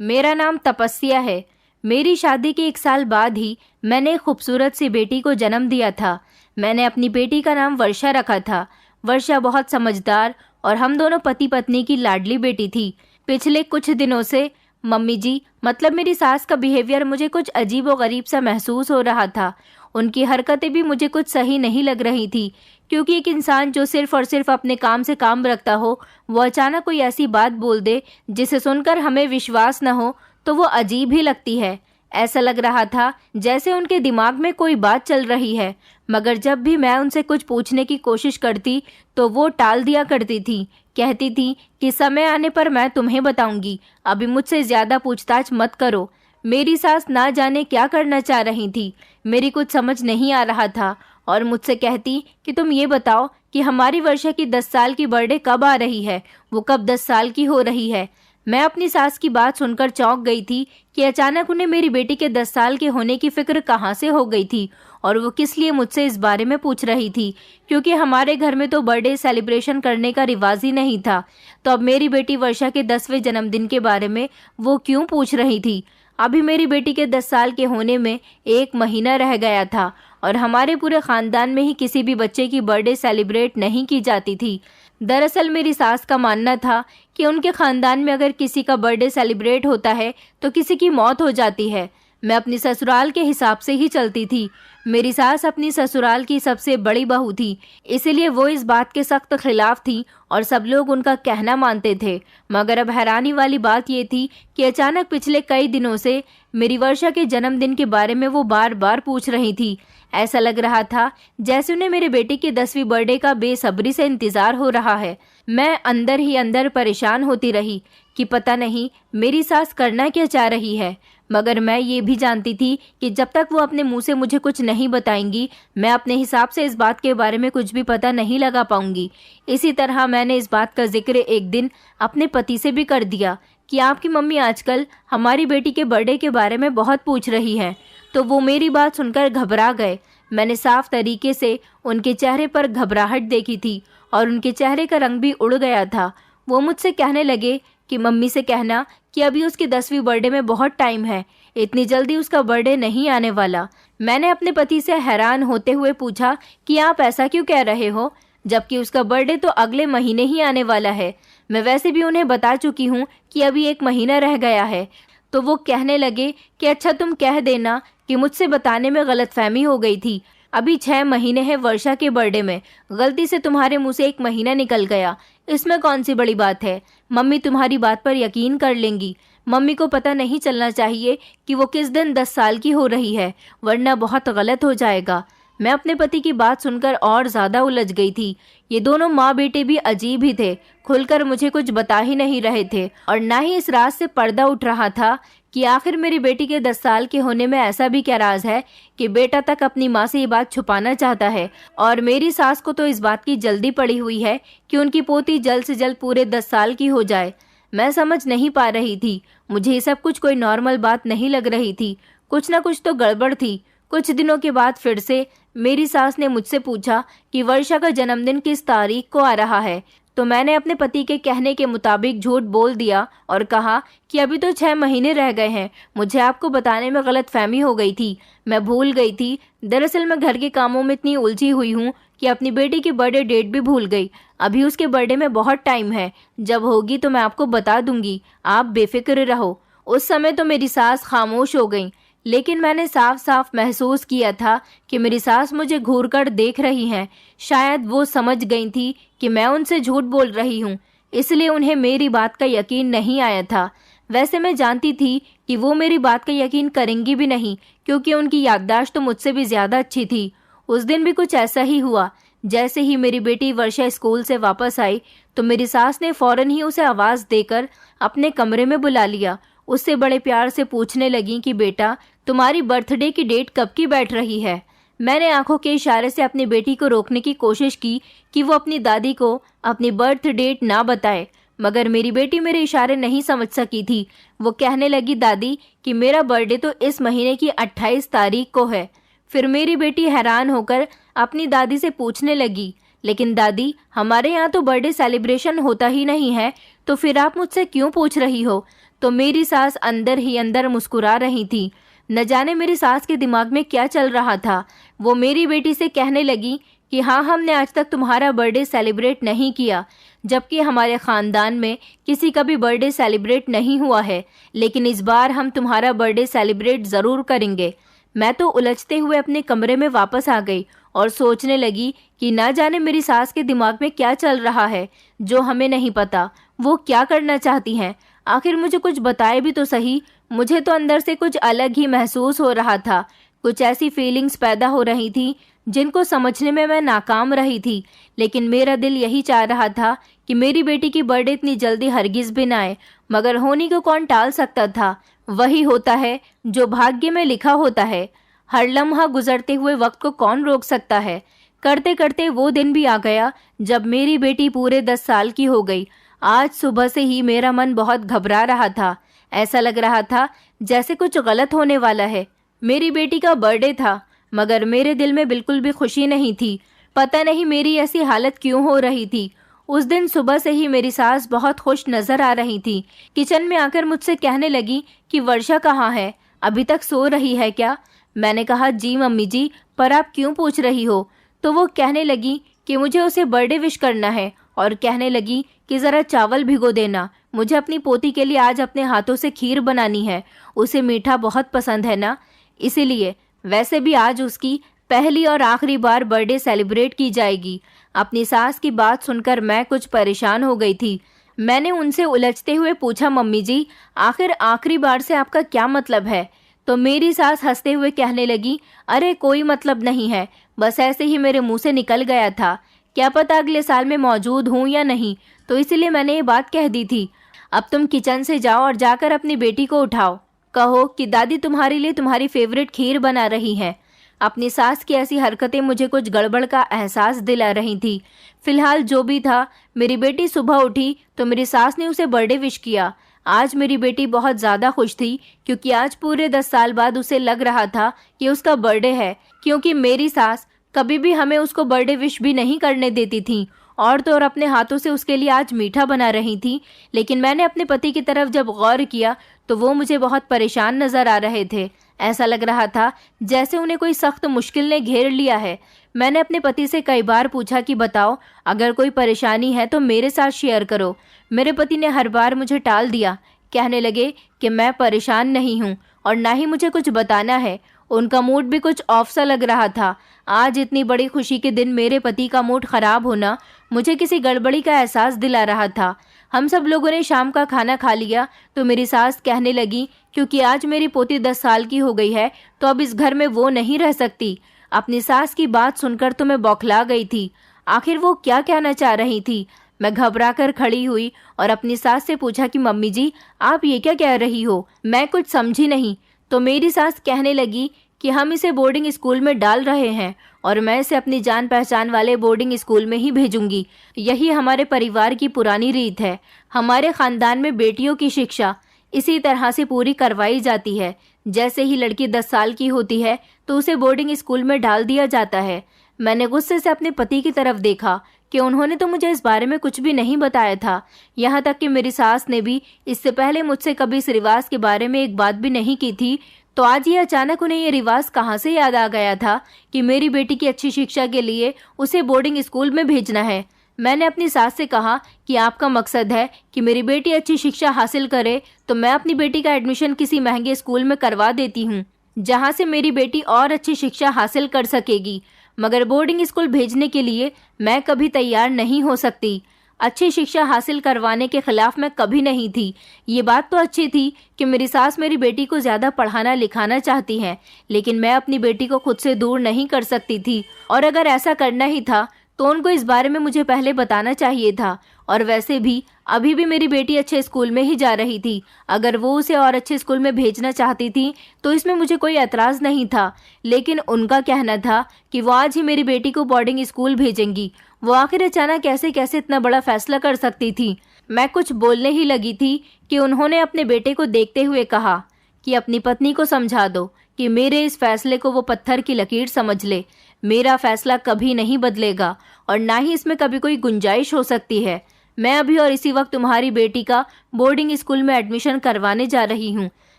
मेरा नाम तपस्या है। मेरी शादी के 1 साल बाद ही मैंने एक खूबसूरत सी बेटी को जन्म दिया था। मैंने अपनी बेटी का नाम वर्षा रखा था। वर्षा बहुत समझदार और हम दोनों पति पत्नी की लाडली बेटी थी। पिछले कुछ दिनों से मम्मी जी, मतलब मेरी सास का बिहेवियर मुझे कुछ अजीब व गरीब सा महसूस हो रहा था। उनकी हरकतें भी मुझे कुछ सही नहीं लग रही थी, क्योंकि एक इंसान जो सिर्फ और सिर्फ अपने काम से काम रखता हो, वो अचानक कोई ऐसी बात बोल दे जिसे सुनकर हमें विश्वास न हो, तो वो अजीब ही लगती है। ऐसा लग रहा था जैसे उनके दिमाग में कोई बात चल रही है, मगर जब भी मैं उनसे कुछ पूछने की कोशिश करती तो वो टाल दिया करती थी। कहती थी कि समय आने पर मैं तुम्हें बताऊंगी, अभी मुझसे ज्यादा पूछताछ मत करो। मेरी सास ना जाने क्या करना चाह रही थी, मेरी कुछ समझ नहीं आ रहा था, और मुझसे कहती कि तुम ये बताओ कि हमारी वर्षा की 10 साल की बर्थडे कब आ रही है, वो कब 10 साल की हो रही है। मैं अपनी सास की बात सुनकर चौंक गई थी कि अचानक उन्हें मेरी बेटी के 10 साल के होने की फिक्र कहाँ से हो गई थी, और वो किस लिए मुझसे इस बारे में पूछ रही थी, क्योंकि हमारे घर में तो बर्थडे सेलिब्रेशन करने का रिवाज ही नहीं था। तो अब मेरी बेटी वर्षा के 10वें जन्मदिन के बारे में वो क्यों पूछ रही थी। अभी मेरी बेटी के 10 साल के होने में 1 महीना रह गया था, और हमारे पूरे खानदान में ही किसी भी बच्चे की बर्थडे सेलिब्रेट नहीं की जाती थी। दरअसल मेरी सास का मानना था कि उनके खानदान में अगर किसी का बर्थडे सेलिब्रेट होता है तो किसी की मौत हो जाती है। मैं अपनी ससुराल के हिसाब से ही चलती थी। मेरी सास अपनी ससुराल की सबसे बड़ी बहू थी, इसीलिए वो इस बात के सख्त खिलाफ थी और सब लोग उनका कहना मानते थे। मगर अब हैरानी वाली बात ये थी कि अचानक पिछले कई दिनों से मेरी वर्षा के जन्मदिन के बारे में वो बार बार पूछ रही थी। ऐसा लग रहा था जैसे उन्हें मेरे बेटे की 10वीं बर्थडे का बेसब्री से इंतजार हो रहा है। मैं अंदर ही अंदर परेशान होती रही कि पता नहीं मेरी सास करना क्या चाह रही है, मगर मैं ये भी जानती थी कि जब तक वो अपने मुंह से मुझे कुछ नहीं बताएंगी, मैं अपने हिसाब से इस बात के बारे में कुछ भी पता नहीं लगा पाऊंगी। इसी तरह मैंने इस बात का जिक्र एक दिन अपने पति से भी कर दिया कि आपकी मम्मी आजकल हमारी बेटी के बर्थडे के बारे में बहुत पूछ रही हैं। तो वो मेरी बात सुनकर घबरा गए। मैंने साफ तरीके से उनके चेहरे पर घबराहट देखी थी और उनके चेहरे का रंग भी उड़ गया था। वो मुझसे कहने लगे कि मम्मी से कहना कि अभी उसकी 10वीं बर्थडे में बहुत टाइम है, इतनी जल्दी उसका बर्थडे नहीं आने वाला। मैंने अपने पति से हैरान होते हुए पूछा कि आप ऐसा क्यों कह रहे हो, जबकि उसका बर्थडे तो अगले महीने ही आने वाला है। मैं वैसे भी उन्हें बता चुकी हूँ कि अभी 1 महीना रह गया है। तो वो कहने लगे कि अच्छा तुम कह देना कि मुझसे बताने में गलतफहमी हो गई थी। अभी 6 महीने हैं वर्षा के बर्थडे में, गलती से तुम्हारे मुंह से 1 महीना निकल गया, इसमें कौन सी बड़ी बात है। मम्मी तुम्हारी बात पर यकीन कर लेंगी। मम्मी को पता नहीं चलना चाहिए कि वो किस दिन 10 साल की हो रही है, वरना बहुत गलत हो जाएगा। मैं अपने पति की बात सुनकर और ज्यादा उलझ गई थी। ये दोनों माँ बेटे भी अजीब ही थे, खुलकर मुझे कुछ बता ही नहीं रहे थे, और ना ही इस राज से पर्दा उठ रहा था कि आखिर मेरी बेटी के 10 साल के होने में ऐसा भी क्या राज है कि बेटा तक अपनी माँ से ये बात छुपाना चाहता है। और मेरी सास को तो इस बात की जल्दी पड़ी हुई है कि उनकी पोती जल्द से जल्द पूरे 10 साल की हो जाए। मैं समझ नहीं पा रही थी, मुझे ये सब कुछ कोई नॉर्मल बात नहीं लग रही थी, कुछ ना कुछ तो गड़बड़ थी। कुछ दिनों के बाद फिर से मेरी सास ने मुझसे पूछा कि वर्षा का जन्मदिन किस तारीख को आ रहा है। तो मैंने अपने पति के कहने के मुताबिक झूठ बोल दिया और कहा कि अभी तो 6 महीने रह गए हैं, मुझे आपको बताने में गलतफहमी हो गई थी, मैं भूल गई थी। दरअसल मैं घर के कामों में इतनी उलझी हुई हूँ कि अपनी बेटी की बर्थडे डेट भी भूल गई। अभी उसके बर्थडे में बहुत टाइम है, जब होगी तो मैं आपको बता दूंगी, आप बेफिक्र रहो। उस समय तो मेरी सास खामोश हो गई, लेकिन मैंने साफ साफ महसूस किया था कि मेरी सास मुझे घूर कर देख रही हैं। शायद वो समझ गई थी कि मैं उनसे झूठ बोल रही हूँ, इसलिए उन्हें मेरी बात का यकीन नहीं आया था। वैसे मैं जानती थी कि वो मेरी बात का यकीन करेंगी भी नहीं, क्योंकि उनकी याददाश्त तो मुझसे भी ज्यादा अच्छी थी। उस दिन भी कुछ ऐसा ही हुआ। जैसे ही मेरी बेटी वर्षा स्कूल से वापस आई तो मेरी सास ने फौरन ही उसे आवाज देकर अपने कमरे में बुला लिया। उससे बड़े प्यार से पूछने लगी कि बेटा, तुम्हारी बर्थडे की डेट कब की बैठ रही है। मैंने आंखों के इशारे से अपनी बेटी को रोकने की कोशिश की कि वो अपनी दादी को अपनी बर्थ डेट ना बताए, मगर मेरी बेटी मेरे इशारे नहीं समझ सकी थी। वो कहने लगी, दादी कि मेरा बर्थडे तो इस महीने की 28 तारीख को है। फिर मेरी बेटी हैरान होकर अपनी दादी से पूछने लगी, लेकिन दादी, हमारे यहाँ तो बर्थडे सेलिब्रेशन होता ही नहीं है, तो फिर आप मुझसे क्यों पूछ रही हो? तो मेरी सास अंदर ही अंदर मुस्कुरा रही थी। न जाने मेरी सास के दिमाग में क्या चल रहा था। वो मेरी बेटी से कहने लगी कि हाँ, हमने आज तक तुम्हारा बर्थडे सेलिब्रेट नहीं किया, जबकि हमारे ख़ानदान में किसी का भी बर्थडे सेलिब्रेट नहीं हुआ है, लेकिन इस बार हम तुम्हारा बर्थडे सेलिब्रेट ज़रूर करेंगे। मैं तो उलझते हुए अपने कमरे में वापस आ गई और सोचने लगी कि ना जाने मेरी सास के दिमाग में क्या चल रहा है जो हमें नहीं पता। वो क्या करना चाहती हैं? आखिर मुझे कुछ बताए भी तो सही। मुझे तो अंदर से कुछ अलग ही महसूस हो रहा था। कुछ ऐसी फीलिंग्स पैदा हो रही थी जिनको समझने में मैं नाकाम रही थी, लेकिन मेरा दिल यही चाह रहा था कि मेरी बेटी की बर्थडे इतनी जल्दी हरगिज भी ना आए। मगर होने को कौन टाल सकता था? वही होता है जो भाग्य में लिखा होता है। हर लम्हा गुजरते हुए वक्त को कौन रोक सकता है? करते करते वो दिन भी आ गया जब मेरी बेटी पूरे 10 साल की हो गई। आज सुबह से ही मेरा मन बहुत घबरा रहा था। ऐसा लग रहा था जैसे कुछ गलत होने वाला है। मेरी बेटी का बर्थडे था, मगर मेरे दिल में बिल्कुल भी खुशी नहीं थी। पता नहीं मेरी ऐसी हालत क्यों हो रही थी। उस दिन सुबह से ही मेरी सास बहुत खुश नजर आ रही थी। किचन में आकर मुझसे कहने लगी कि वर्षा कहाँ है, अभी तक सो रही है क्या? मैंने कहा जी मम्मी जी, पर आप क्यों पूछ रही हो? तो वो कहने लगी कि मुझे उसे बर्थडे विश करना है, और कहने लगी कि ज़रा चावल भिगो देना, मुझे अपनी पोती के लिए आज अपने हाथों से खीर बनानी है। उसे मीठा बहुत पसंद है ना, इसीलिए। वैसे भी आज उसकी पहली और आखिरी बार बर्थडे सेलिब्रेट की जाएगी। अपनी सास की बात सुनकर मैं कुछ परेशान हो गई थी। मैंने उनसे उलझते हुए पूछा, मम्मी जी, आखिर आखिरी बार से आपका क्या मतलब है? तो मेरी सास हंसते हुए कहने लगी, अरे कोई मतलब नहीं है, बस ऐसे ही मेरे मुंह से निकल गया था। क्या पता अगले साल में मौजूद हूँ या नहीं, तो इसलिए मैंने ये बात कह दी थी। अब तुम किचन से जाओ और जाकर अपनी बेटी को उठाओ, कहो कि दादी तुम्हारे लिए तुम्हारी फेवरेट खीर बना रही है। अपनी सास की ऐसी हरकतें मुझे कुछ गड़बड़ का एहसास दिला रही थी। फिलहाल जो भी था, मेरी बेटी सुबह उठी तो मेरी सास ने उसे बर्थडे विश किया। आज मेरी बेटी बहुत ज़्यादा खुश थी, क्योंकि आज पूरे 10 साल बाद उसे लग रहा था कि उसका बर्थडे है, क्योंकि मेरी सास कभी भी हमें उसको बर्थडे विश भी नहीं करने देती थी, और तो और अपने हाथों से उसके लिए आज मीठा बना रही थी। लेकिन मैंने अपने पति की तरफ जब गौर किया तो वो मुझे बहुत परेशान नजर आ रहे थे। ऐसा लग रहा था जैसे उन्हें कोई सख्त मुश्किल ने घेर लिया है। मैंने अपने पति से कई बार पूछा कि बताओ, अगर कोई परेशानी है तो मेरे साथ शेयर करो। मेरे पति ने हर बार मुझे टाल दिया, कहने लगे कि मैं परेशान नहीं हूँ और ना ही मुझे कुछ बताना है। उनका मूड भी कुछ ऑफ सा लग रहा था। आज इतनी बड़ी खुशी के दिन मेरे पति का मूड खराब होना मुझे किसी गड़बड़ी का एहसास दिला रहा था। हम सब लोगों ने शाम का खाना खा लिया तो मेरी सास कहने लगी, क्योंकि आज मेरी पोती 10 साल की हो गई है तो अब इस घर में वो नहीं रह सकती। अपनी सास की बात सुनकर तो मैं बौखला गई थी। आखिर वो क्या कहना चाह रही थी? मैं घबराकर खड़ी हुई और अपनी सास से पूछा कि मम्मी जी, आप ये क्या कह रही हो? मैं कुछ समझी नहीं। तो मेरी सास कहने लगी कि हम इसे बोर्डिंग स्कूल में डाल रहे हैं और मैं इसे अपनी जान पहचान वाले बोर्डिंग स्कूल में ही भेजूंगी। यही हमारे परिवार की पुरानी रीत है। हमारे खानदान में बेटियों की शिक्षा इसी तरह से पूरी करवाई जाती है। जैसे ही लड़की 10 साल की होती है तो उसे बोर्डिंग स्कूल में डाल दिया जाता है। मैंने गुस्से से अपने पति की तरफ देखा कि उन्होंने तो मुझे इस बारे में कुछ भी नहीं बताया था। यहाँ तक कि मेरी सास ने भी इससे पहले मुझसे कभी इस रिवाज के बारे में एक बात भी नहीं की थी। तो आज ये अचानक उन्हें ये रिवाज कहाँ से याद आ गया था कि मेरी बेटी की अच्छी शिक्षा के लिए उसे बोर्डिंग स्कूल में भेजना है। मैंने अपनी सास से कहा कि आपका मकसद है कि मेरी बेटी अच्छी शिक्षा हासिल करे, तो मैं अपनी बेटी का एडमिशन किसी महंगे स्कूल में करवा देती हूँ, जहाँ से मेरी बेटी और अच्छी शिक्षा हासिल कर सकेगी। मगर बोर्डिंग स्कूल भेजने के लिए मैं कभी तैयार नहीं हो सकती। अच्छी शिक्षा हासिल करवाने के खिलाफ मैं कभी नहीं थी। ये बात तो अच्छी थी कि मेरी सास मेरी बेटी को ज़्यादा पढ़ाना लिखाना चाहती हैं, लेकिन मैं अपनी बेटी को खुद से दूर नहीं कर सकती थी। और अगर ऐसा करना ही था तो उनको इस बारे में मुझे पहले बताना चाहिए था। और वैसे भी अभी भी मेरी बेटी अच्छे स्कूल में ही जा रही थी। अगर वो उसे और अच्छे स्कूल में भेजना चाहती थी तो इसमें मुझे कोई एतराज़ नहीं था। लेकिन उनका कहना था कि वो आज ही मेरी बेटी को बोर्डिंग स्कूल भेजेंगी। वो आखिर अचानक कैसे कैसे इतना बड़ा फैसला कर सकती थी? मैं कुछ बोलने ही लगी थी कि उन्होंने अपने बेटे को देखते हुए कहा कि अपनी पत्नी को समझा दो कि मेरे इस फैसले को वो पत्थर की लकीर समझ ले। मेरा फैसला कभी नहीं बदलेगा और ना ही इसमें कभी कोई गुंजाइश हो सकती है। मैं अभी और इसी वक्त तुम्हारी बेटी का बोर्डिंग स्कूल में एडमिशन करवाने जा रही हूँ।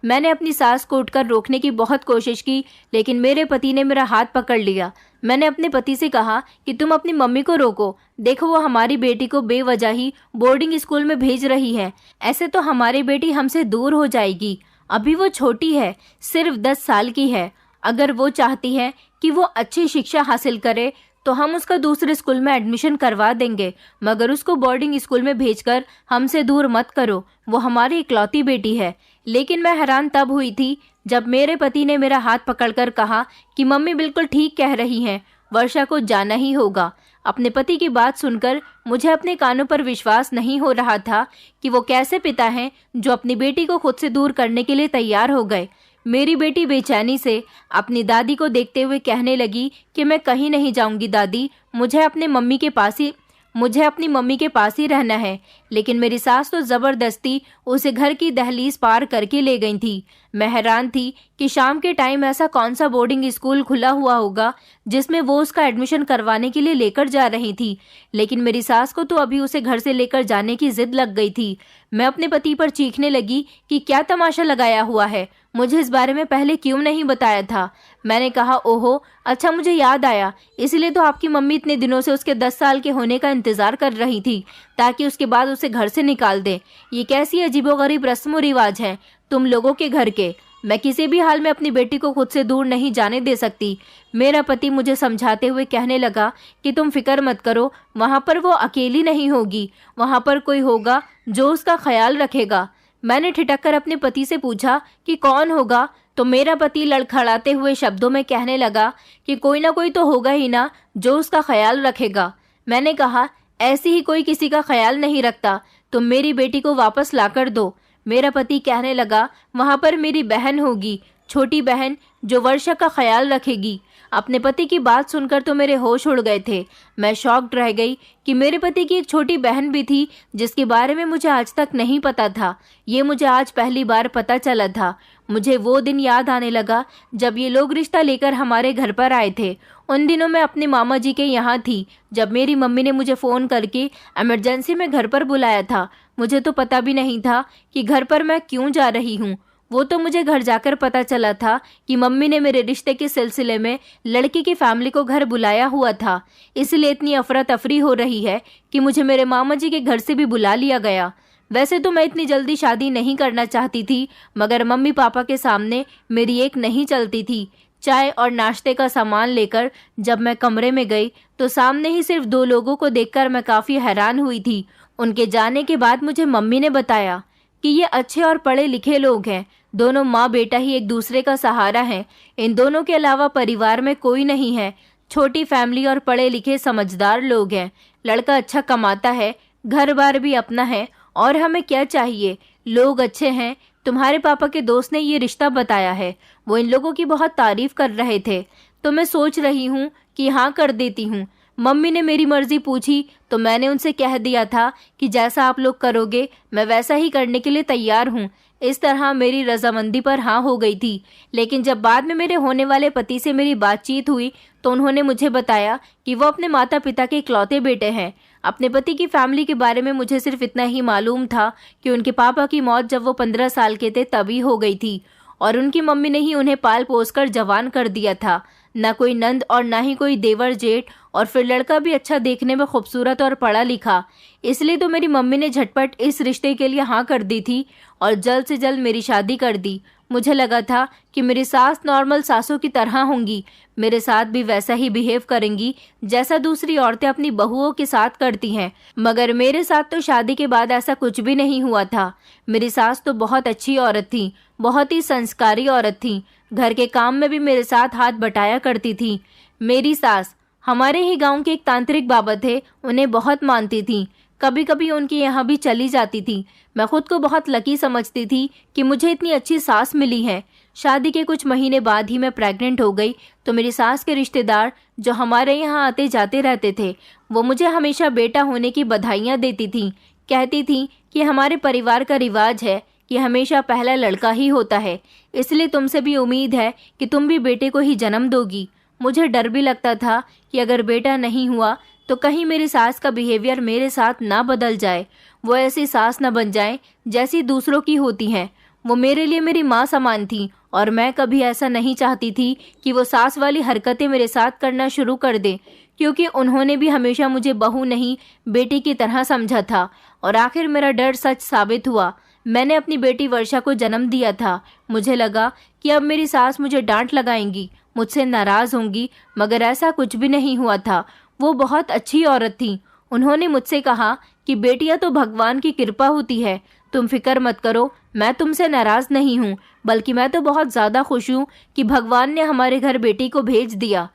मैंने अपनी सास को उठकर रोकने की बहुत कोशिश की, लेकिन मेरे पति ने मेरा हाथ पकड़ लिया। मैंने अपने पति से कहा कि तुम अपनी मम्मी को रोको, देखो वो हमारी बेटी को बेवजह ही बोर्डिंग स्कूल में भेज रही है। ऐसे तो हमारी बेटी हमसे दूर हो जाएगी। अभी वो छोटी है, सिर्फ 10 साल की है। अगर वो चाहती है कि वो अच्छी शिक्षा हासिल करे तो हम उसका दूसरे स्कूल में एडमिशन करवा देंगे, मगर उसको बोर्डिंग स्कूल में भेजकर हमसे दूर मत करो। वो हमारी इकलौती बेटी है। लेकिन मैं हैरान तब हुई थी जब मेरे पति ने मेरा हाथ पकड़कर कहा कि मम्मी बिल्कुल ठीक कह रही हैं, वर्षा को जाना ही होगा। अपने पति की बात सुनकर मुझे अपने कानों पर विश्वास नहीं हो रहा था कि वो कैसे पिता हैं जो अपनी बेटी को खुद से दूर करने के लिए तैयार हो गए। मेरी बेटी बेचैनी से अपनी दादी को देखते हुए कहने लगी कि मैं कहीं नहीं जाऊंगी दादी, मुझे अपनी मम्मी के पास ही रहना है। लेकिन मेरी सास तो जबरदस्ती उसे घर की दहलीज पार करके ले गई थी। मैं हैरान थी कि शाम के टाइम ऐसा कौन सा बोर्डिंग स्कूल खुला हुआ होगा जिसमें वो उसका एडमिशन करवाने के लिए लेकर जा रही थी। लेकिन मेरी सास को तो अभी उसे घर से लेकर जाने की जिद लग गई थी। मैं अपने पति पर चीखने लगी कि क्या तमाशा लगाया हुआ है, मुझे इस बारे में पहले क्यों नहीं बताया था। मैंने कहा ओहो अच्छा, मुझे याद आया, इसलिए तो आपकी मम्मी इतने दिनों से उसके 10 साल के होने का इंतजार कर रही थी ताकि उसके बाद उसे घर से निकाल दे। ये कैसी अजीबोगरीब रस्म रिवाज है तुम लोगों के घर के। मैं किसी भी हाल में अपनी बेटी को खुद से दूर नहीं जाने दे सकती। मेरा पति मुझे समझाते हुए कहने लगा कि तुम फिक्र मत करो, वहाँ पर वो अकेली नहीं होगी, वहाँ पर कोई होगा जो उसका ख्याल रखेगा। मैंने ठिठक कर अपने पति से पूछा कि कौन होगा, तो मेरा पति लड़खड़ाते हुए शब्दों में कहने लगा कि कोई ना कोई तो होगा ही ना जो उसका ख्याल रखेगा। मैंने कहा ऐसी ही कोई किसी का ख्याल नहीं रखता, तुम मेरी बेटी को वापस लाकर दो। मेरा पति कहने लगा वहाँ पर मेरी बहन होगी, छोटी बहन, जो वर्षा का ख्याल रखेगी। अपने पति की बात सुनकर तो मेरे होश उड़ गए थे। मैं शॉक्ड रह गई कि मेरे पति की एक छोटी बहन भी थी जिसके बारे में मुझे आज तक नहीं पता था। ये मुझे आज पहली बार पता चला था। मुझे वो दिन याद आने लगा जब ये लोग रिश्ता लेकर हमारे घर पर आए थे। उन दिनों मैं अपने मामा जी के यहाँ थी जब मेरी मम्मी ने मुझे फ़ोन करके इमरजेंसी में घर पर बुलाया था। मुझे तो पता भी नहीं था कि घर पर मैं क्यों जा रही हूँ। वो तो मुझे घर जाकर पता चला था कि मम्मी ने मेरे रिश्ते के सिलसिले में लड़की की फैमिली को घर बुलाया हुआ था। इसलिए इतनी अफरा तफरी हो रही है कि मुझे मेरे मामा जी के घर से भी बुला लिया गया। वैसे तो मैं इतनी जल्दी शादी नहीं करना चाहती थी, मगर मम्मी पापा के सामने मेरी एक नहीं चलती थी। चाय और नाश्ते का सामान लेकर जब मैं कमरे में गई तो सामने ही सिर्फ 2 लोगों को देखकर मैं काफ़ी हैरान हुई थी। उनके जाने के बाद मुझे मम्मी ने बताया कि ये अच्छे और पढ़े लिखे लोग हैं। दोनों माँ बेटा ही एक दूसरे का सहारा हैं। इन दोनों के अलावा परिवार में कोई नहीं है। छोटी फैमिली और पढ़े लिखे समझदार लोग हैं। लड़का अच्छा कमाता है, घर बार भी अपना है, और हमें क्या चाहिए। लोग अच्छे हैं। तुम्हारे पापा के दोस्त ने ये रिश्ता बताया है। वो इन लोगों की बहुत तारीफ कर रहे थे, तो मैं सोच रही हूँ कि हाँ कर देती हूँ। मम्मी ने मेरी मर्जी पूछी तो मैंने उनसे कह दिया था कि जैसा आप लोग करोगे मैं वैसा ही करने के लिए तैयार हूँ। इस तरह मेरी रजामंदी पर हाँ हो गई थी। लेकिन जब बाद में मेरे होने वाले पति से मेरी बातचीत हुई तो उन्होंने मुझे बताया कि वो अपने माता पिता के इकलौते बेटे हैं। अपने पति की फैमिली के बारे में मुझे सिर्फ इतना ही मालूम था कि उनके पापा की मौत जब वो 15 साल के थे तभी हो गई थी, और उनकी मम्मी ने ही उन्हें पाल पोस कर जवान कर दिया था। ना कोई नंद और ना ही कोई देवर जेठ, और फिर लड़का भी अच्छा, देखने में खूबसूरत और पढ़ा लिखा। इसलिए तो मेरी मम्मी ने झटपट इस रिश्ते के लिए हाँ कर दी थी और जल्द से जल्द मेरी शादी कर दी। मुझे लगा था कि मेरी सास नॉर्मल सासों की तरह होंगी, मेरे साथ भी वैसा ही बिहेव करेंगी जैसा दूसरी औरतें अपनी बहुओं के साथ करती हैं। मगर मेरे साथ तो शादी के बाद ऐसा कुछ भी नहीं हुआ था। मेरी सास तो बहुत अच्छी औरत थी, बहुत ही संस्कारी औरत थी। घर के काम में भी मेरे साथ हाथ बटाया करती थी। मेरी सास हमारे ही गांव के एक तांत्रिक बाबा थे, उन्हें बहुत मानती थी। कभी कभी उनके यहाँ भी चली जाती थी। मैं खुद को बहुत लकी समझती थी कि मुझे इतनी अच्छी सास मिली है। शादी के कुछ महीने बाद ही मैं प्रेग्नेंट हो गई तो मेरी सास के रिश्तेदार जो हमारे यहाँ आते जाते रहते थे, वो मुझे हमेशा बेटा होने की बधाइयाँ देती थी। कहती थी कि हमारे परिवार का रिवाज है कि हमेशा पहला लड़का ही होता है, इसलिए तुमसे भी उम्मीद है कि तुम भी बेटे को ही जन्म दोगी। मुझे डर भी लगता था कि अगर बेटा नहीं हुआ तो कहीं मेरी सास का बिहेवियर मेरे साथ ना बदल जाए, वो ऐसी सास ना बन जाए जैसी दूसरों की होती हैं। वो मेरे लिए मेरी माँ समान थी और मैं कभी ऐसा नहीं चाहती थी कि वो सास वाली हरकतें मेरे साथ करना शुरू कर दे, क्योंकि उन्होंने भी हमेशा मुझे बहू नहीं बेटी की तरह समझा था। और आखिर मेरा डर सच साबित हुआ। मैंने अपनी बेटी वर्षा को जन्म दिया था। मुझे लगा कि अब मेरी सास मुझे डांट लगाएंगी, मुझसे नाराज होंगी, मगर ऐसा कुछ भी नहीं हुआ था। वो बहुत अच्छी औरत थी। उन्होंने मुझसे कहा कि बेटियां तो भगवान की कृपा होती है, तुम फिक्र मत करो, मैं तुमसे नाराज नहीं हूँ, बल्कि मैं तो बहुत ज़्यादा खुश हूँ कि भगवान ने हमारे घर बेटी को भेज दिया।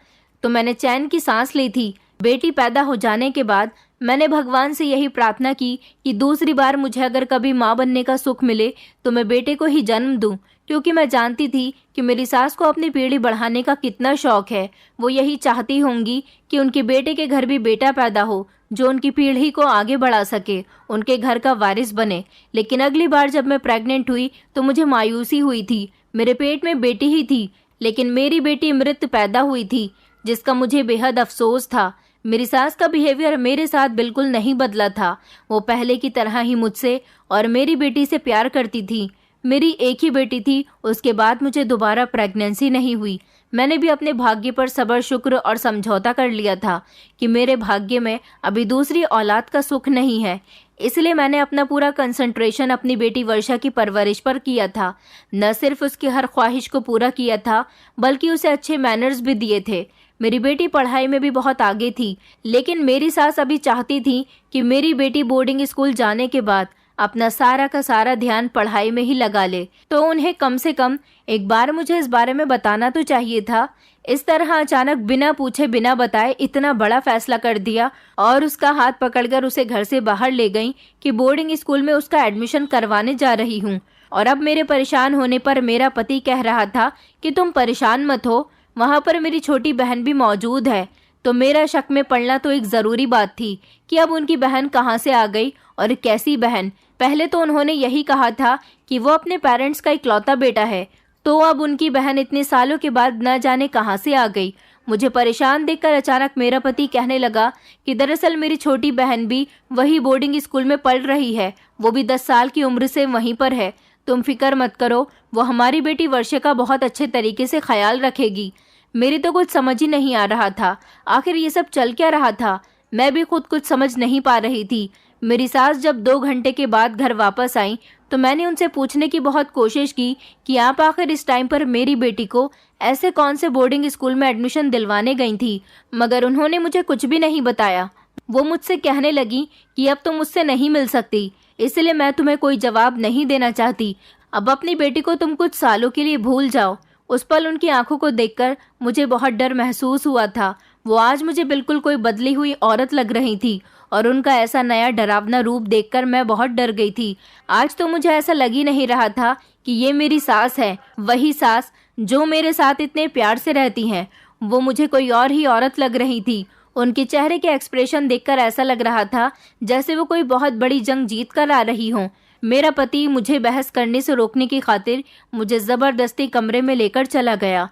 तो मैंने चैन की सांस ली थी। बेटी पैदा हो जाने के बाद मैंने भगवान से यही प्रार्थना की कि दूसरी बार मुझे अगर कभी माँ बनने का सुख मिले तो मैं बेटे को ही जन्म दूं, क्योंकि मैं जानती थी कि मेरी सास को अपनी पीढ़ी बढ़ाने का कितना शौक है। वो यही चाहती होंगी कि उनके बेटे के घर भी बेटा पैदा हो जो उनकी पीढ़ी को आगे बढ़ा सके, उनके घर का वारिस बने। लेकिन अगली बार जब मैं प्रेग्नेंट हुई तो मुझे मायूसी हुई थी। मेरे पेट में बेटी ही थी, लेकिन मेरी बेटी मृत पैदा हुई थी, जिसका मुझे बेहद अफसोस था। मेरी सास का बिहेवियर मेरे साथ बिल्कुल नहीं बदला था। वो पहले की तरह ही मुझसे और मेरी बेटी से प्यार करती थी। मेरी एक ही बेटी थी। उसके बाद मुझे दोबारा प्रेगनेंसी नहीं हुई। मैंने भी अपने भाग्य पर सब्र, शुक्र और समझौता कर लिया था कि मेरे भाग्य में अभी दूसरी औलाद का सुख नहीं है। इसलिए मैंने अपना पूरा कंसंट्रेशन अपनी बेटी वर्षा की परवरिश पर किया था। न सिर्फ उसकी हर ख्वाहिश को पूरा किया था, बल्कि उसे अच्छे मैनर्स भी दिए थे। मेरी बेटी पढ़ाई में भी बहुत आगे थी, लेकिन मेरी सास अभी चाहती थी कि मेरी बेटी बोर्डिंग स्कूल जाने के बाद अपना सारा का सारा ध्यान पढ़ाई में ही लगा ले। तो उन्हें कम से कम एक बार मुझे इस बारे में बताना तो चाहिए था। इस तरह अचानक बिना पूछे बिना बताए इतना बड़ा फैसला कर दिया और उसका हाथ पकड़कर उसे घर से बाहर ले गई कि बोर्डिंग स्कूल में उसका एडमिशन करवाने जा रही हूँ। और अब मेरे परेशान होने पर मेरा पति कह रहा था कि तुम परेशान मत हो, वहाँ पर मेरी छोटी बहन भी मौजूद है। तो मेरा शक में पड़ना तो एक ज़रूरी बात थी कि अब उनकी बहन कहाँ से आ गई और कैसी बहन। पहले तो उन्होंने यही कहा था कि वो अपने पेरेंट्स का इकलौता बेटा है, तो अब उनकी बहन इतने सालों के बाद न जाने कहाँ से आ गई। मुझे परेशान देखकर अचानक मेरा पति कहने लगा कि दरअसल मेरी छोटी बहन भी वही बोर्डिंग स्कूल में पढ़ रही है, वो भी 10 साल की उम्र से वहीं पर है। तुम फिक्र मत करो, वो हमारी बेटी वर्षा का बहुत अच्छे तरीके से ख्याल रखेगी। मेरी तो कुछ समझ ही नहीं आ रहा था, आखिर ये सब चल क्या रहा था। मैं भी खुद कुछ समझ नहीं पा रही थी। मेरी सास जब 2 घंटे के बाद घर वापस आई तो मैंने उनसे पूछने की बहुत कोशिश की कि आप आखिर इस टाइम पर मेरी बेटी को ऐसे कौन से बोर्डिंग स्कूल में एडमिशन दिलवाने गई थी, मगर उन्होंने मुझे कुछ भी नहीं बताया। वो मुझसे कहने लगी कि अब तुम मुझसे नहीं मिल सकती, इसलिए मैं तुम्हें कोई जवाब नहीं देना चाहती। अब अपनी बेटी को तुम कुछ सालों के लिए भूल जाओ। उस पल उनकी आंखों को देखकर मुझे बहुत डर महसूस हुआ था। वो आज मुझे बिल्कुल कोई बदली हुई औरत लग रही थी और उनका ऐसा नया डरावना रूप देखकर मैं बहुत डर गई थी। आज तो मुझे ऐसा लग ही नहीं रहा था कि ये मेरी सास है, वही सास जो मेरे साथ इतने प्यार से रहती हैं। वो मुझे कोई और ही औरत लग रही थी। उनके चेहरे के एक्सप्रेशन देखकर ऐसा लग रहा था जैसे वो कोई बहुत बड़ी जंग जीत कर आ रही हों। मेरा पति मुझे बहस करने से रोकने की खातिर मुझे ज़बरदस्ती कमरे में लेकर चला गया।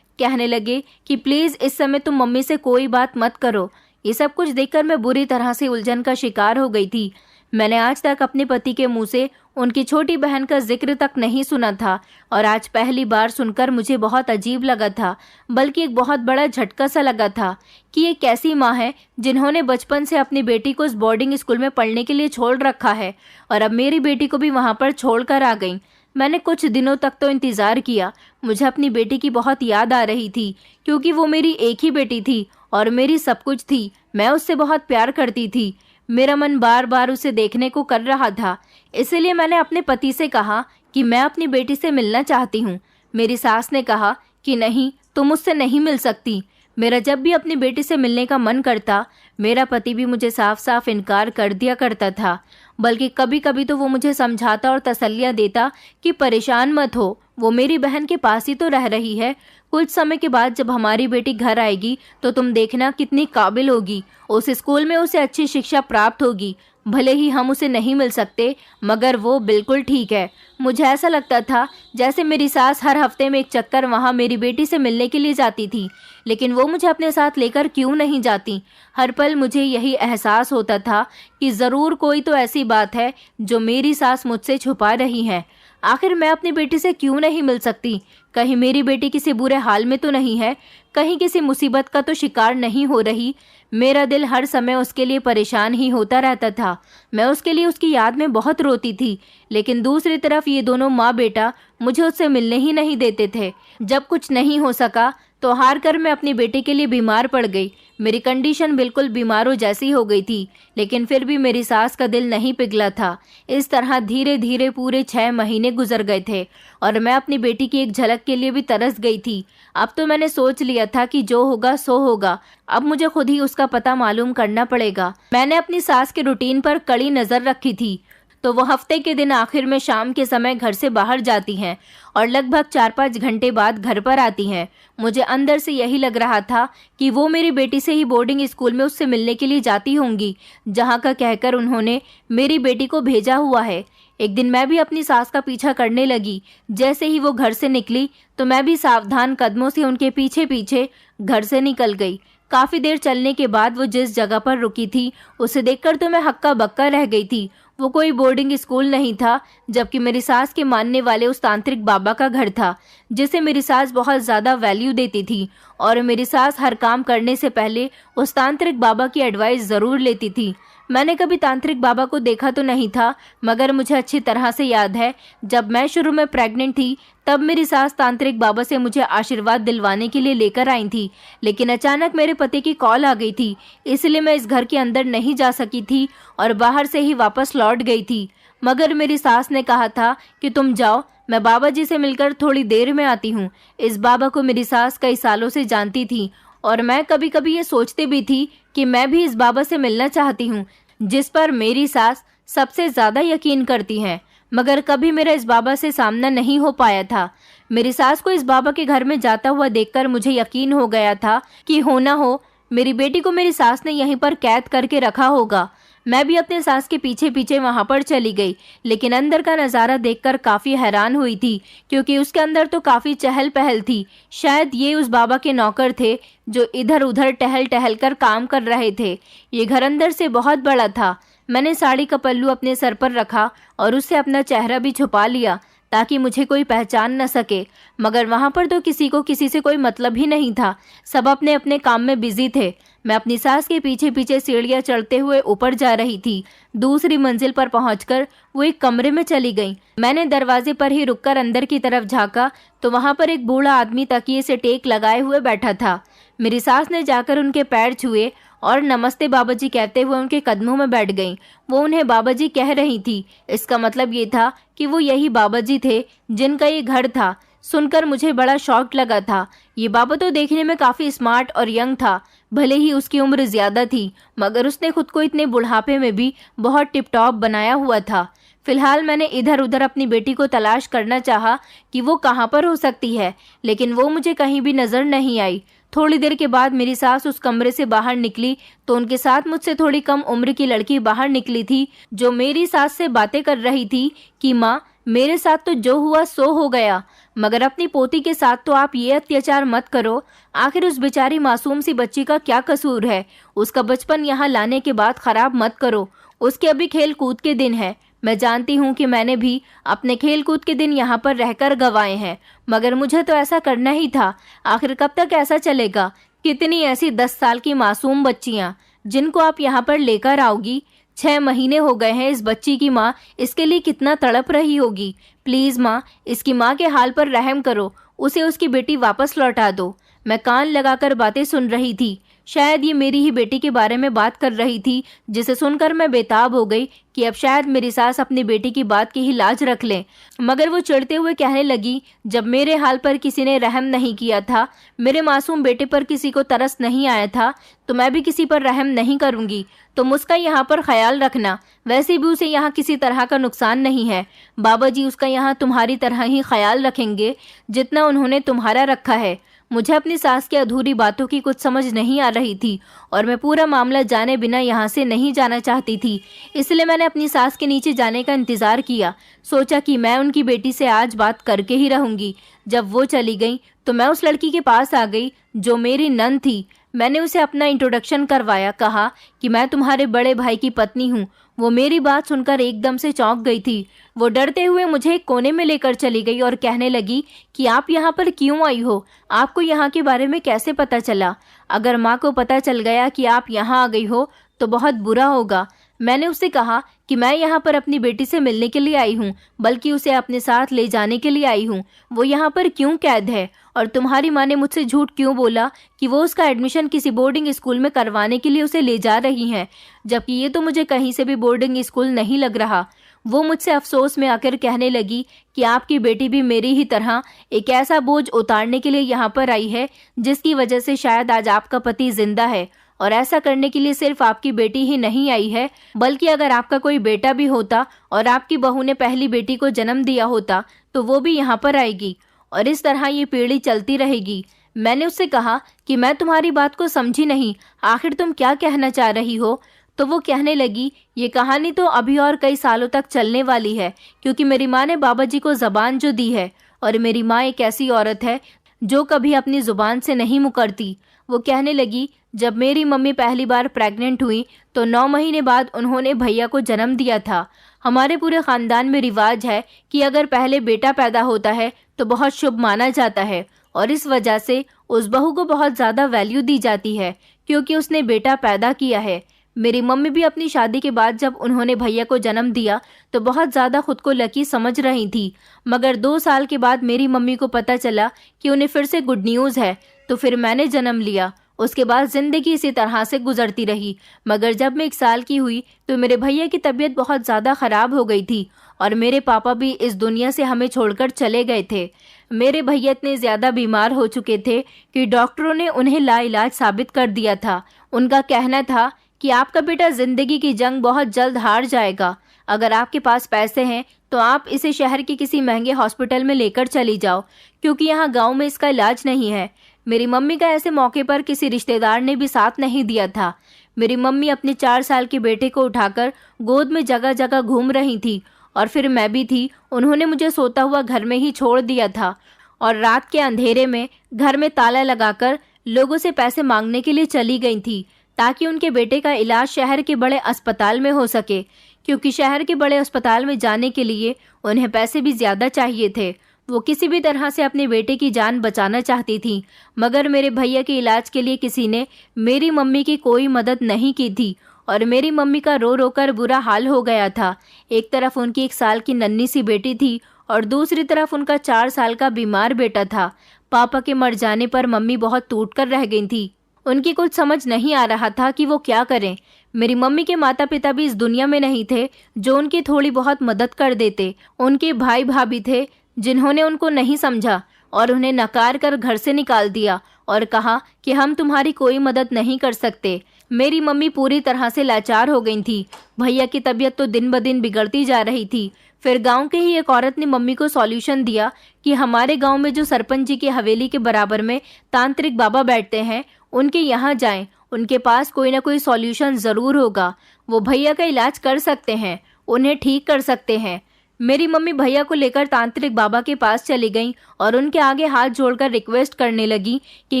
कहने लगे कि प्लीज़ इस समय तुम मम्मी से कोई बात मत करो। ये सब कुछ देखकर मैं बुरी तरह से उलझन का शिकार हो गई थी। मैंने आज तक अपने पति के मुंह से उनकी छोटी बहन का जिक्र तक नहीं सुना था और आज पहली बार सुनकर मुझे बहुत अजीब लगा था, बल्कि एक बहुत बड़ा झटका सा लगा था कि ये कैसी माँ है जिन्होंने बचपन से अपनी बेटी को इस बोर्डिंग स्कूल में पढ़ने के लिए छोड़ रखा है और अब मेरी बेटी को भी वहाँ पर छोड़ कर आ गई। मैंने कुछ दिनों तक तो इंतज़ार किया। मुझे अपनी बेटी की बहुत याद आ रही थी, क्योंकि वो मेरी एक ही बेटी थी और मेरी सब कुछ थी। मैं उससे बहुत प्यार करती थी। मेरा मन बार बार उसे देखने को कर रहा था। इसलिए मैंने अपने पति से कहा कि मैं अपनी बेटी से मिलना चाहती हूँ। मेरी सास ने कहा कि नहीं, तुम मुझसे नहीं मिल सकती। मेरा जब भी अपनी बेटी से मिलने का मन करता, मेरा पति भी मुझे साफ साफ इनकार कर दिया करता था। बल्कि कभी कभी तो वो मुझे समझाता और तसल्लियाँ देता कि परेशान मत हो, वो मेरी बहन के पास ही तो रह रही है। कुछ समय के बाद जब हमारी बेटी घर आएगी तो तुम देखना कितनी काबिल होगी। उस स्कूल में उसे अच्छी शिक्षा प्राप्त होगी। भले ही हम उसे नहीं मिल सकते, मगर वो बिल्कुल ठीक है। मुझे ऐसा लगता था जैसे मेरी सास हर हफ्ते में एक चक्कर वहाँ मेरी बेटी से मिलने के लिए जाती थी, लेकिन वो मुझे अपने साथ लेकर क्यों नहीं जाती। हर पल मुझे यही एहसास होता था कि ज़रूर कोई तो ऐसी बात है जो मेरी सास मुझसे छुपा रही है। आखिर मैं अपनी बेटी से क्यों नहीं मिल सकती? कहीं मेरी बेटी किसी बुरे हाल में तो नहीं है? कहीं किसी मुसीबत का तो शिकार नहीं हो रही? मेरा दिल हर समय उसके लिए परेशान ही होता रहता था। मैं उसके लिए उसकी याद में बहुत रोती थी, लेकिन दूसरी तरफ ये दोनों माँ बेटा मुझे उससे मिलने ही नहीं देते थे। जब कुछ नहीं हो सका तो हार कर मैं अपनी बेटी के लिए बीमार पड़ गई। मेरी कंडीशन बिल्कुल बीमारों जैसी हो गई थी, लेकिन फिर भी मेरी सास का दिल नहीं पिघला था। इस तरह धीरे धीरे पूरे 6 महीने गुजर गए थे और मैं अपनी बेटी की एक झलक के लिए भी तरस गई थी। अब तो मैंने सोच लिया था कि जो होगा सो होगा, अब मुझे खुद ही उसका पता मालूम करना पड़ेगा। मैंने अपनी सास के रूटीन पर कड़ी नज़र रखी थी, तो वो हफ्ते के दिन आखिर में शाम के समय घर से बाहर जाती हैं और लगभग 4-5 घंटे बाद घर पर आती हैं। मुझे अंदर से यही लग रहा था कि वो मेरी बेटी से ही बोर्डिंग स्कूल में उससे मिलने के लिए जाती होंगी, जहाँ का कहकर उन्होंने मेरी बेटी को भेजा हुआ है। एक दिन मैं भी अपनी सास का पीछा करने लगी। जैसे ही वो घर से निकली तो मैं भी सावधान कदमों से उनके पीछे पीछे घर से निकल गई। काफ़ी देर चलने के बाद वो जिस जगह पर रुकी थी उसे देखकर तो मैं हक्का बक्का रह गई थी। वो कोई बोर्डिंग स्कूल नहीं था, जबकि मेरी सास के मानने वाले उस तांत्रिक बाबा का घर था, जिसे मेरी सास बहुत ज़्यादा वैल्यू देती थी और मेरी सास हर काम करने से पहले उस तांत्रिक बाबा की एडवाइस ज़रूर लेती थी। मैंने कभी तांत्रिक बाबा को देखा तो नहीं था, मगर मुझे अच्छी तरह से याद है जब मैं शुरू में प्रेग्नेंट थी तब मेरी सास तांत्रिक बाबा से मुझे आशीर्वाद दिलवाने के लिए लेकर आई थी। लेकिन अचानक मेरे पति की कॉल आ गई थी, इसलिए मैं इस घर के अंदर नहीं जा सकी थी और बाहर से ही वापस लौट गई थी। मगर मेरी सास ने कहा था कि तुम जाओ, मैं बाबा जी से मिलकर थोड़ी देर में आती हूँ। इस बाबा को मेरी सास कई सालों से जानती थी और मैं कभी कभी ये सोचती भी थी कि मैं भी इस बाबा से मिलना चाहती हूँ, जिस पर मेरी सास सबसे ज़्यादा यकीन करती हैं। मगर कभी मेरा इस बाबा से सामना नहीं हो पाया था। मेरी सास को इस बाबा के घर में जाता हुआ देखकर मुझे यकीन हो गया था कि हो ना हो मेरी बेटी को मेरी सास ने यहीं पर कैद करके रखा होगा। मैं भी अपने सास के पीछे पीछे वहां पर चली गई, लेकिन अंदर का नज़ारा देखकर काफ़ी हैरान हुई थी, क्योंकि उसके अंदर तो काफ़ी चहल पहल थी। शायद ये उस बाबा के नौकर थे जो इधर उधर टहल टहल कर काम कर रहे थे। ये घर अंदर से बहुत बड़ा था। मैंने साड़ी का पल्लू अपने सर पर रखा और उससे अपना चेहरा भी छुपा लिया ताकि मुझे कोई पहचान न सके। मगर वहाँ पर तो किसी को किसी से कोई मतलब ही नहीं था, सब अपने अपने काम में बिजी थे। मैं अपनी सास के पीछे पीछे सीढ़ियाँ चढ़ते हुए ऊपर जा रही थी। दूसरी मंजिल पर पहुंचकर वो एक कमरे में चली गई। मैंने दरवाजे पर ही रुककर अंदर की तरफ झाँका तो वहाँ पर एक बूढ़ा आदमी तकिए से टेक लगाए हुए बैठा था। मेरी सास ने जाकर उनके पैर छुए और नमस्ते बाबाजी कहते हुए उनके कदमों में बैठ गईं। वो उन्हें बाबाजी कह रही थी, इसका मतलब ये था कि वो यही बाबाजी थे जिनका ये घर था। सुनकर मुझे बड़ा शॉक लगा था। ये बाबा तो देखने में काफ़ी स्मार्ट और यंग था, भले ही उसकी उम्र ज़्यादा थी, मगर उसने खुद को इतने बुढ़ापे में भी बहुत टिप टॉप बनाया हुआ था। फिलहाल मैंने इधर उधर अपनी बेटी को तलाश करना चाहा कि वो कहाँ पर हो सकती है, लेकिन वो मुझे कहीं भी नज़र नहीं आई। थोड़ी देर के बाद मेरी सास उस कमरे से बाहर निकली तो उनके साथ मुझसे थोड़ी कम उम्र की लड़की बाहर निकली थी, जो मेरी सास से बातें कर रही थी कि माँ, मेरे साथ तो जो हुआ सो हो गया, मगर अपनी पोती के साथ तो आप ये अत्याचार मत करो। आखिर उस बेचारी मासूम सी बच्ची का क्या कसूर है? उसका बचपन यहाँ लाने के बाद खराब मत करो। उसके अभी खेल कूद के दिन है। मैं जानती हूँ कि मैंने भी अपने खेल कूद के दिन यहाँ पर रहकर गंवाए हैं, मगर मुझे तो ऐसा करना ही था। आखिर कब तक ऐसा चलेगा? कितनी ऐसी 10 साल की मासूम बच्चियाँ जिनको आप यहाँ पर लेकर आओगी? 6 महीने हो गए हैं। इस बच्ची की माँ इसके लिए कितना तड़प रही होगी। प्लीज़ माँ, इसकी माँ के हाल पर रहम करो, उसे उसकी बेटी वापस लौटा दो। मैं कान लगाकर बातें सुन रही थी। शायद ये मेरी ही बेटी के बारे में बात कर रही थी, जिसे सुनकर मैं बेताब हो गई कि अब शायद मेरी सास अपनी बेटी की बात की ही लाज रख लें। मगर वो चिढ़ते हुए कहने लगी, जब मेरे हाल पर किसी ने रहम नहीं किया था, मेरे मासूम बेटे पर किसी को तरस नहीं आया था, तो मैं भी किसी पर रहम नहीं करूँगी। तुम उसका यहाँ पर ख्याल रखना। वैसे भी उसे यहाँ किसी तरह का नुकसान नहीं है। बाबा जी उसका यहाँ तुम्हारी तरह ही ख्याल रखेंगे जितना उन्होंने तुम्हारा रखा है। मुझे अपनी सास की अधूरी बातों की कुछ समझ नहीं आ रही थी और मैं पूरा मामला जाने बिना यहाँ से नहीं जाना चाहती थी। इसलिए मैंने अपनी सास के नीचे जाने का इंतज़ार किया। सोचा कि मैं उनकी बेटी से आज बात करके ही रहूँगी। जब वो चली गई तो मैं उस लड़की के पास आ गई जो मेरी नंद थी। मैंने उसे अपना इंट्रोडक्शन करवाया, कहा कि मैं तुम्हारे बड़े भाई की पत्नी हूँ। वो मेरी बात सुनकर एकदम से चौंक गई थी। वो डरते हुए मुझे एक कोने में लेकर चली गई और कहने लगी कि आप यहाँ पर क्यों आई हो? आपको यहाँ के बारे में कैसे पता चला? अगर माँ को पता चल गया कि आप यहाँ आ गई हो तो बहुत बुरा होगा। मैंने उससे कहा कि मैं यहाँ पर अपनी बेटी से मिलने के लिए आई हूँ, बल्कि उसे अपने साथ ले जाने के लिए आई हूँ। वो यहाँ पर क्यों कैद है? और तुम्हारी माँ ने मुझसे झूठ क्यों बोला कि वो उसका एडमिशन किसी बोर्डिंग स्कूल में करवाने के लिए उसे ले जा रही हैं, जबकि ये तो मुझे कहीं से भी बोर्डिंग स्कूल नहीं लग रहा। वो मुझसे अफसोस में आकर कहने लगी कि आपकी बेटी भी मेरी ही तरह एक ऐसा बोझ उतारने के लिए यहाँ पर आई है जिसकी वजह से शायद आज आपका पति जिंदा है। और ऐसा करने के लिए सिर्फ आपकी बेटी ही नहीं आई है, बल्कि अगर आपका कोई बेटा भी होता और आपकी बहू ने पहली बेटी को जन्म दिया होता तो वो भी यहाँ पर आएगी और इस तरह ये पीढ़ी चलती रहेगी। मैंने उससे कहा कि मैं तुम्हारी बात को समझी नहीं, आखिर तुम क्या कहना चाह रही हो? तो वो कहने लगी, ये कहानी तो अभी और कई सालों तक चलने वाली है, क्योंकि मेरी माँ ने बाबा जी को ज़बान जो दी है, और मेरी माँ एक ऐसी औरत है जो कभी अपनी ज़ुबान से नहीं मुकरती। वो कहने लगी, जब मेरी मम्मी पहली बार प्रेग्नेंट हुई तो 9 महीने बाद उन्होंने भैया को जन्म दिया था। हमारे पूरे ख़ानदान में रिवाज है कि अगर पहले बेटा पैदा होता है तो बहुत शुभ माना जाता है और इस वजह से उस बहू को बहुत ज़्यादा वैल्यू दी जाती है क्योंकि उसने बेटा पैदा किया है। मेरी मम्मी भी अपनी शादी के बाद जब उन्होंने भैया को जन्म दिया तो बहुत ज़्यादा खुद को लकी समझ रही थी, मगर 2 साल के बाद मेरी मम्मी को पता चला कि उन्हें फिर से गुड न्यूज़ है, तो फिर मैंने जन्म लिया। उसके बाद ज़िंदगी इसी तरह से गुजरती रही, मगर जब मैं 1 साल की हुई तो मेरे भैया की तबीयत बहुत ज़्यादा ख़राब हो गई थी और मेरे पापा भी इस दुनिया से हमें छोड़कर चले गए थे। मेरे भैया इतने ज़्यादा बीमार हो चुके थे कि डॉक्टरों ने उन्हें लाइलाज साबित कर दिया था। उनका कहना था कि आपका बेटा ज़िंदगी की जंग बहुत जल्द हार जाएगा। अगर आपके पास पैसे हैं तो आप इसे शहर के किसी महंगे हॉस्पिटल में लेकर चली जाओ, क्योंकि यहाँ गांव में इसका इलाज नहीं है। मेरी मम्मी का ऐसे मौके पर किसी रिश्तेदार ने भी साथ नहीं दिया था। मेरी मम्मी अपने 4 साल के बेटे को उठाकर गोद में जगह जगह घूम रही थी और फिर मैं भी थी। उन्होंने मुझे सोता हुआ घर में ही छोड़ दिया था और रात के अंधेरे में घर में ताला लगाकर लोगों से पैसे मांगने के लिए चली गई थी ताकि उनके बेटे का इलाज शहर के बड़े अस्पताल में हो सके, क्योंकि शहर के बड़े अस्पताल में जाने के लिए उन्हें पैसे भी ज़्यादा चाहिए थे। वो किसी भी तरह से अपने बेटे की जान बचाना चाहती थी, मगर मेरे भैया के इलाज के लिए किसी ने मेरी मम्मी की कोई मदद नहीं की थी और मेरी मम्मी का रो रो कर बुरा हाल हो गया था। एक तरफ उनकी 1 साल की नन्ही सी बेटी थी और दूसरी तरफ उनका 4 साल का बीमार बेटा था। पापा के मर जाने पर मम्मी बहुत टूट कर रह गई थी। उनकी कुछ समझ नहीं आ रहा था कि वो क्या करें। मेरी मम्मी के माता पिता भी इस दुनिया में नहीं थे जो उनकी थोड़ी बहुत मदद कर देते। उनके भाई भाभी थे जिन्होंने उनको नहीं समझा और उन्हें नकार कर घर से निकाल दिया और कहा कि हम तुम्हारी कोई मदद नहीं कर सकते। मेरी मम्मी पूरी तरह से लाचार हो गई थी। भैया की तबीयत तो दिन ब दिन बिगड़ती जा रही थी। फिर गांव के ही एक औरत ने मम्मी को सॉल्यूशन दिया कि हमारे गांव में जो सरपंच जी की हवेली के बराबर में तांत्रिक बाबा बैठते हैं, उनके यहाँ जाएं, उनके पास कोई ना कोई सॉल्यूशन ज़रूर होगा। वो भैया का इलाज कर सकते हैं, उन्हें ठीक कर सकते हैं। मेरी मम्मी भैया को लेकर तांत्रिक बाबा के पास चली गई और उनके आगे हाथ जोड़कर रिक्वेस्ट करने लगी कि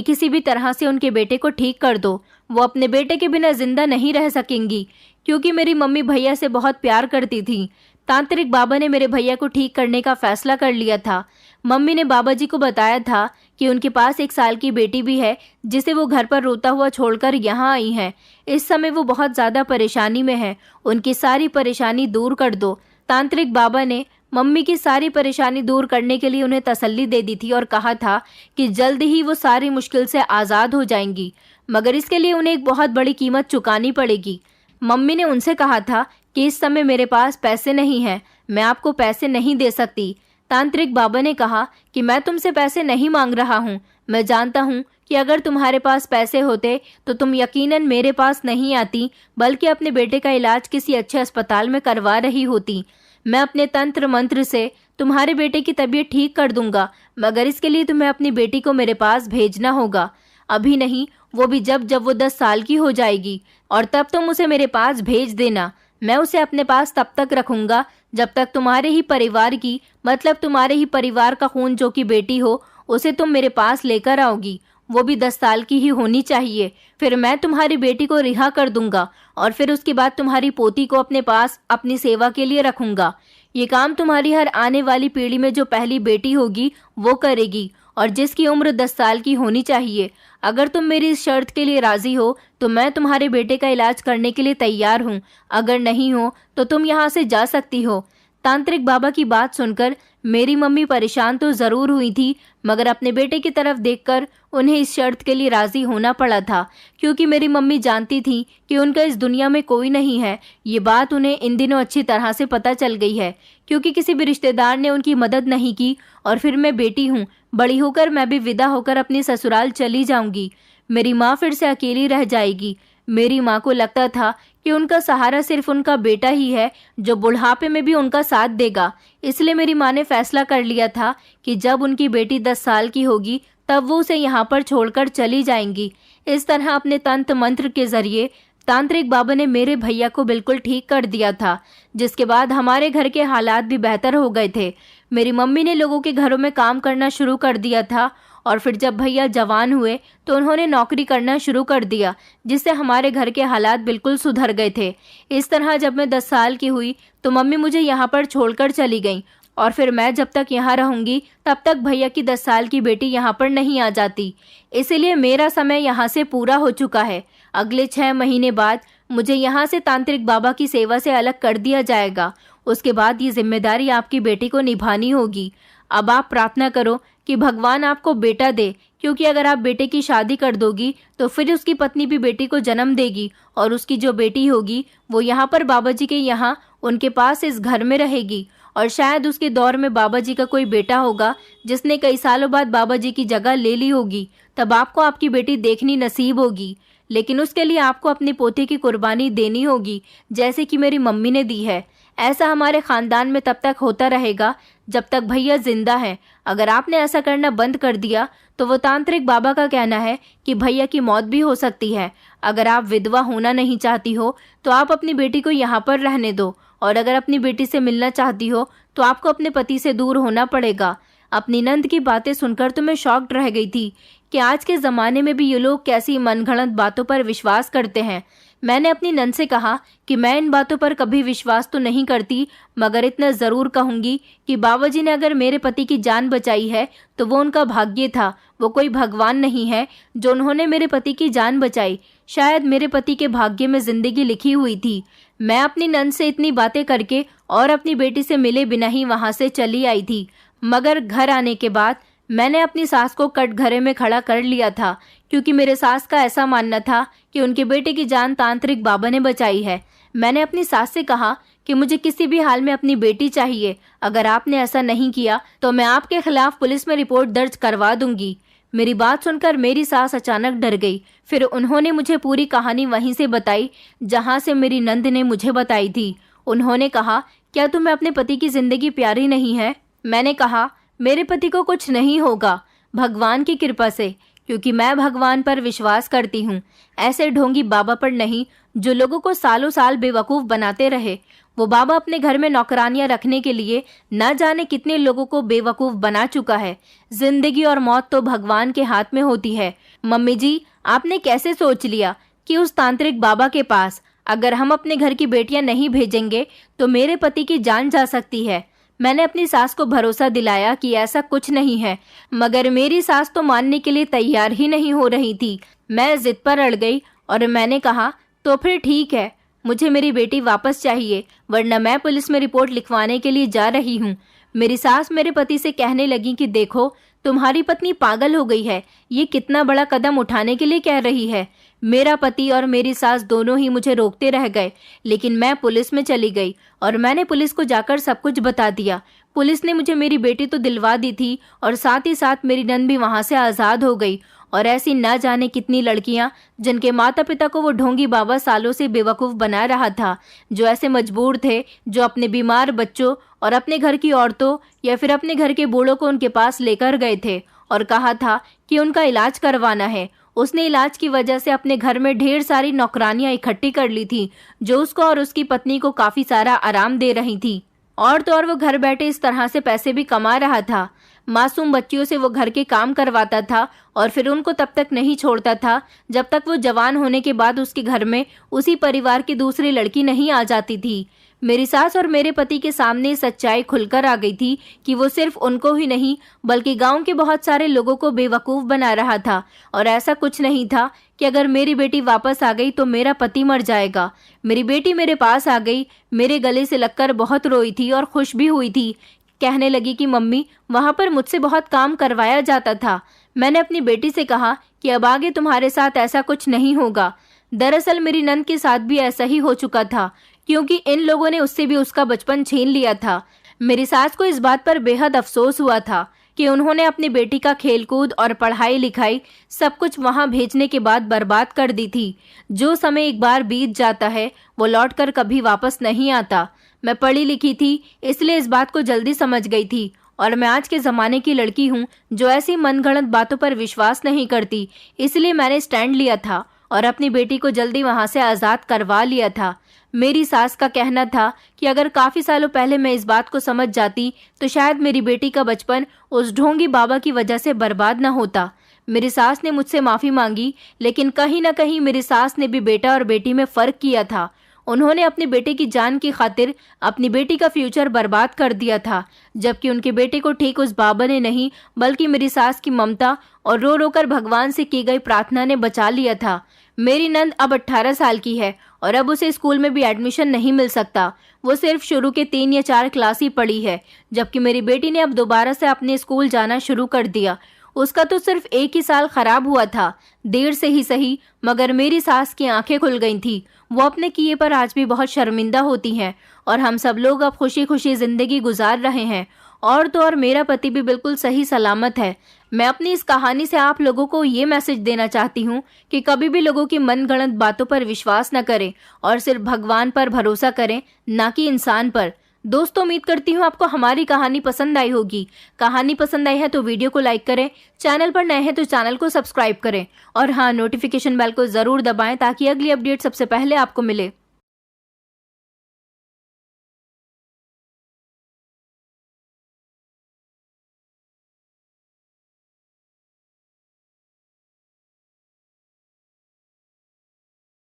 किसी भी तरह से उनके बेटे को ठीक कर दो। वो अपने बेटे के बिना जिंदा नहीं रह सकेंगी, क्योंकि मेरी मम्मी भैया से बहुत प्यार करती थी। तांत्रिक बाबा ने मेरे भैया को ठीक करने का फैसला कर लिया था। मम्मी ने बाबा जी को बताया था कि उनके पास 1 साल की बेटी भी है जिसे वो घर पर रोता हुआ छोड़कर यहाँ आई है। इस समय वो बहुत ज़्यादा परेशानी में है, उनकी सारी परेशानी दूर कर दो। तांत्रिक बाबा ने मम्मी की सारी परेशानी दूर करने के लिए उन्हें तसल्ली दे दी थी और कहा था कि जल्द ही वो सारी मुश्किल से आज़ाद हो जाएंगी, मगर इसके लिए उन्हें एक बहुत बड़ी कीमत चुकानी पड़ेगी। मम्मी ने उनसे कहा था कि इस समय मेरे पास पैसे नहीं हैं, मैं आपको पैसे नहीं दे सकती। तांत्रिक बाबा ने कहा कि मैं तुमसे पैसे नहीं मांग रहा हूँ, मैं जानता हूँ कि अगर तुम्हारे पास पैसे होते तो तुम यकीनन मेरे पास नहीं आती, बल्कि अपने बेटे का इलाज किसी अच्छे अस्पताल में करवा रही होती। मैं अपने तंत्र मंत्र से तुम्हारे बेटे की तबीयत ठीक कर दूंगा, मगर इसके लिए तुम्हें अपनी बेटी को मेरे पास भेजना होगा। अभी नहीं, वो भी जब जब वो 10 साल की हो जाएगी, और तब तुम उसे मेरे पास भेज देना। मैं उसे अपने पास तब तक रखूंगा जब तक तुम्हारे ही परिवार की, मतलब तुम्हारे ही परिवार का खून जो कि बेटी हो, उसे तुम मेरे पास लेकर आओगी। वो भी 10 साल की ही होनी चाहिए। फिर मैं तुम्हारी बेटी को रिहा कर दूंगा और फिर उसके बाद तुम्हारी पोती को अपने पास अपनी सेवा के लिए रखूंगा। ये काम तुम्हारी हर आने वाली पीढ़ी में जो पहली बेटी होगी वो करेगी, और जिसकी उम्र 10 साल की होनी चाहिए। अगर तुम मेरी इस शर्त के लिए राजी हो तो मैं तुम्हारे बेटे का इलाज करने के लिए तैयार हूँ। अगर नहीं हो तो तुम यहाँ से जा सकती हो। तांत्रिक बाबा की बात सुनकर मेरी मम्मी परेशान तो जरूर हुई थी, मगर अपने बेटे की तरफ देखकर उन्हें इस शर्त के लिए राजी होना पड़ा था, क्योंकि मेरी मम्मी जानती थी कि उनका इस दुनिया में कोई नहीं है। ये बात उन्हें इन दिनों अच्छी तरह से पता चल गई है, क्योंकि किसी भी रिश्तेदार ने उनकी मदद नहीं की। और फिर मैं बेटी हूँ, बड़ी होकर मैं भी विदा होकर अपनी ससुराल चली जाऊंगी। मेरी माँ फिर से अकेली रह जाएगी। मेरी माँ को लगता था कि उनका सहारा सिर्फ उनका बेटा ही है, जो बुढ़ापे में भी उनका साथ देगा। इसलिए मेरी माँ ने फैसला कर लिया था कि जब उनकी बेटी 10 साल की होगी तब वो उसे यहाँ पर छोड़कर चली जाएंगी। इस तरह अपने तंत्र मंत्र के जरिए तांत्रिक बाबा ने मेरे भैया को बिल्कुल ठीक कर दिया था, जिसके बाद हमारे घर के हालात भी बेहतर हो गए थे। मेरी मम्मी ने लोगों के घरों में काम करना शुरू कर दिया था, और फिर जब भैया जवान हुए तो उन्होंने नौकरी करना शुरू कर दिया, जिससे हमारे घर के हालात बिल्कुल सुधर गए थे। इस तरह जब मैं 10 साल की हुई तो मम्मी मुझे यहाँ पर छोड़कर चली गई, और फिर मैं जब तक यहाँ रहूंगी तब तक भैया की 10 साल की बेटी यहाँ पर नहीं आ जाती। इसीलिए मेरा समय यहाँ से पूरा हो चुका है। अगले 6 महीने बाद मुझे यहाँ से तांत्रिक बाबा की सेवा से अलग कर दिया जाएगा। उसके बाद ये जिम्मेदारी आपकी बेटी को निभानी होगी। अब आप प्रार्थना करो कि भगवान आपको बेटा दे, क्योंकि अगर आप बेटे की शादी कर दोगी तो फिर उसकी पत्नी भी बेटी को जन्म देगी, और उसकी जो बेटी होगी वो यहाँ पर बाबा जी के यहाँ उनके पास इस घर में रहेगी। और शायद उसके दौर में बाबा जी का कोई बेटा होगा जिसने कई सालों बाद बाबा जी की जगह ले ली होगी। तब आपको आपकी बेटी देखनी नसीब होगी, लेकिन उसके लिए आपको अपने पोते की कुर्बानी देनी होगी, जैसे कि मेरी मम्मी ने दी है। ऐसा हमारे खानदान में तब तक होता रहेगा जब तक भैया जिंदा है। अगर आपने ऐसा करना बंद कर दिया तो वो तांत्रिक बाबा का कहना है कि भैया की मौत भी हो सकती है। अगर आप विधवा होना नहीं चाहती हो तो आप अपनी बेटी को यहाँ पर रहने दो, और अगर अपनी बेटी से मिलना चाहती हो तो आपको अपने पति से दूर होना पड़ेगा। अपनी नंद की बातें सुनकर तो मैं शॉक्ड रह गई थी कि आज के ज़माने में भी ये लोग कैसी मनगढ़ंत बातों पर विश्वास करते हैं। मैंने अपनी नंद से कहा कि मैं इन बातों पर कभी विश्वास तो नहीं करती, मगर इतना ज़रूर कहूँगी कि बाबा जी ने अगर मेरे पति की जान बचाई है तो वो उनका भाग्य था। वो कोई भगवान नहीं है जो उन्होंने मेरे पति की जान बचाई। शायद मेरे पति के भाग्य में ज़िंदगी लिखी हुई थी। मैं अपनी नंद से इतनी बातें करके और अपनी बेटी से मिले बिना ही वहाँ से चली आई थी, मगर घर आने के बाद मैंने अपनी सास को कटघरे में खड़ा कर लिया था, क्योंकि मेरे सास का ऐसा मानना था कि उनके बेटे की जान तांत्रिक बाबा ने बचाई है। मैंने अपनी सास से कहा कि मुझे किसी भी हाल में अपनी बेटी चाहिए। अगर आपने ऐसा नहीं किया तो मैं आपके खिलाफ पुलिस में रिपोर्ट दर्ज करवा दूंगी। मेरी बात सुनकर मेरी सास अचानक डर गई। फिर उन्होंने मुझे पूरी कहानी वहीं से बताई जहाँ से मेरी नंद ने मुझे बताई थी। उन्होंने कहा, क्या तुम्हें अपने पति की जिंदगी प्यारी नहीं है? मैंने कहा, मेरे पति को कुछ नहीं होगा, भगवान की कृपा से, क्योंकि मैं भगवान पर विश्वास करती हूँ, ऐसे ढोंगी बाबा पर नहीं जो लोगों को सालों साल बेवकूफ़ बनाते रहे। वो बाबा अपने घर में नौकरानियां रखने के लिए न जाने कितने लोगों को बेवकूफ़ बना चुका है। जिंदगी और मौत तो भगवान के हाथ में होती है। मम्मी जी, आपने कैसे सोच लिया कि उस तांत्रिक बाबा के पास अगर हम अपने घर की बेटियां नहीं भेजेंगे तो मेरे पति की जान जा सकती है? मैंने अपनी सास को भरोसा दिलाया कि ऐसा कुछ नहीं है, मगर मेरी सास तो मानने के लिए तैयार ही नहीं हो रही थी। मैं जिद पर अड़ गई और मैंने कहा, तो फिर ठीक है, मुझे मेरी बेटी वापस चाहिए, वरना मैं पुलिस में रिपोर्ट लिखवाने के लिए जा रही हूँ। मेरी सास मेरे पति से कहने लगी कि देखो, तुम्हारी पत्नी पागल हो गई है, ये कितना बड़ा कदम उठाने के लिए कह रही है। मेरा पति और मेरी सास दोनों ही मुझे रोकते रह गए, लेकिन मैं पुलिस में चली गई और मैंने पुलिस को जाकर सब कुछ बता दिया। पुलिस ने मुझे मेरी बेटी तो दिलवा दी थी और साथ ही साथ मेरी नंद भी वहाँ से आज़ाद हो गई। और ऐसी ना जाने कितनी लड़कियां जिनके माता पिता को वो ढोंगी बाबा सालों से बेवकूफ़ बना रहा था, जो ऐसे मजबूर थे, जो अपने बीमार बच्चों और अपने घर की औरतों या फिर अपने घर के बूढ़ों को उनके पास लेकर गए थे और कहा था कि उनका इलाज करवाना है। उसने इलाज की वजह से अपने घर में ढेर सारी नौकरानियां इकट्ठी कर ली थी, जो उसको और उसकी पत्नी को काफ़ी सारा आराम दे रही थी। और तो और वो घर बैठे इस तरह से पैसे भी कमा रहा था। मासूम बच्चियों से वो घर के काम करवाता था और फिर उनको तब तक नहीं छोड़ता था जब तक वो जवान होने के बाद उसके घर में उसी परिवार की दूसरी लड़की नहीं आ जाती थी। मेरी सास और मेरे पति के सामने सच्चाई खुलकर आ गई थी कि वो सिर्फ उनको ही नहीं बल्कि गांव के बहुत सारे लोगों को बेवकूफ़ बना रहा था। और ऐसा कुछ नहीं था कि अगर मेरी बेटी वापस आ गई तो मेरा पति मर जाएगा। मेरी बेटी मेरे पास आ गई, मेरे गले से लगकर बहुत रोई थी और खुश भी हुई थी। कहने लगी कि मम्मी, वहाँ पर मुझसे बहुत काम करवाया जाता था। मैंने अपनी बेटी से कहा कि अब आगे तुम्हारे साथ ऐसा कुछ नहीं होगा। दरअसल मेरी नंद के साथ भी ऐसा ही हो चुका था, क्योंकि इन लोगों ने उससे भी उसका बचपन छीन लिया था। मेरी सास को इस बात पर बेहद अफसोस हुआ था कि उन्होंने अपनी बेटी का खेलकूद और पढ़ाई लिखाई सब कुछ वहां भेजने के बाद बर्बाद कर दी थी। जो समय एक बार बीत जाता है वो लौटकर कभी वापस नहीं आता। मैं पढ़ी लिखी थी, इसलिए इस बात को जल्दी समझ गई थी और मैं आज के ज़माने की लड़की हूँ जो ऐसी मनगढ़ंत बातों पर विश्वास नहीं करती। इसलिए मैंने स्टैंड लिया था और अपनी बेटी को जल्दी वहाँ से आज़ाद करवा लिया था। मेरी सास का कहना था कि अगर काफ़ी सालों पहले मैं इस बात को समझ जाती तो शायद मेरी बेटी का बचपन उस ढोंगी बाबा की वजह से बर्बाद न होता। मेरी सास ने मुझसे माफ़ी मांगी, लेकिन कहीं ना कहीं मेरी सास ने भी बेटा और बेटी में फ़र्क किया था। उन्होंने अपने बेटे की जान की खातिर अपनी बेटी का फ्यूचर बर्बाद कर दिया था, जबकि उनके बेटे को ठीक उस बाबा ने नहीं बल्कि मेरी सास की ममता और रो रो कर भगवान से की गई प्रार्थना ने बचा लिया था। मेरी नंद अब 18 साल की है और अब उसे स्कूल में भी एडमिशन नहीं मिल सकता। वो सिर्फ शुरू के 3 या 4 क्लास ही पढ़ी है, जबकि मेरी बेटी ने अब दोबारा से अपने स्कूल जाना शुरू कर दिया। उसका तो सिर्फ 1 ही साल खराब हुआ था, देर से ही सही, मगर मेरी सास की आंखें खुल गई थी। वो अपने किए पर आज भी बहुत शर्मिंदा होती हैं और हम सब लोग अब खुशी खुशी जिंदगी गुजार रहे हैं। और तो और मेरा पति भी बिल्कुल सही सलामत है। मैं अपनी इस कहानी से आप लोगों को ये मैसेज देना चाहती हूँ कि कभी भी लोगों की मनगढ़ंत बातों पर विश्वास न करें और सिर्फ भगवान पर भरोसा करें, ना कि इंसान पर। दोस्तों, उम्मीद करती हूँ आपको हमारी कहानी पसंद आई होगी। कहानी पसंद आई है तो वीडियो को लाइक करें, चैनल पर नए हैं तो चैनल को सब्सक्राइब करें और हाँ, नोटिफिकेशन बेल को ज़रूर दबाएं ताकि अगली अपडेट सबसे पहले आपको मिले।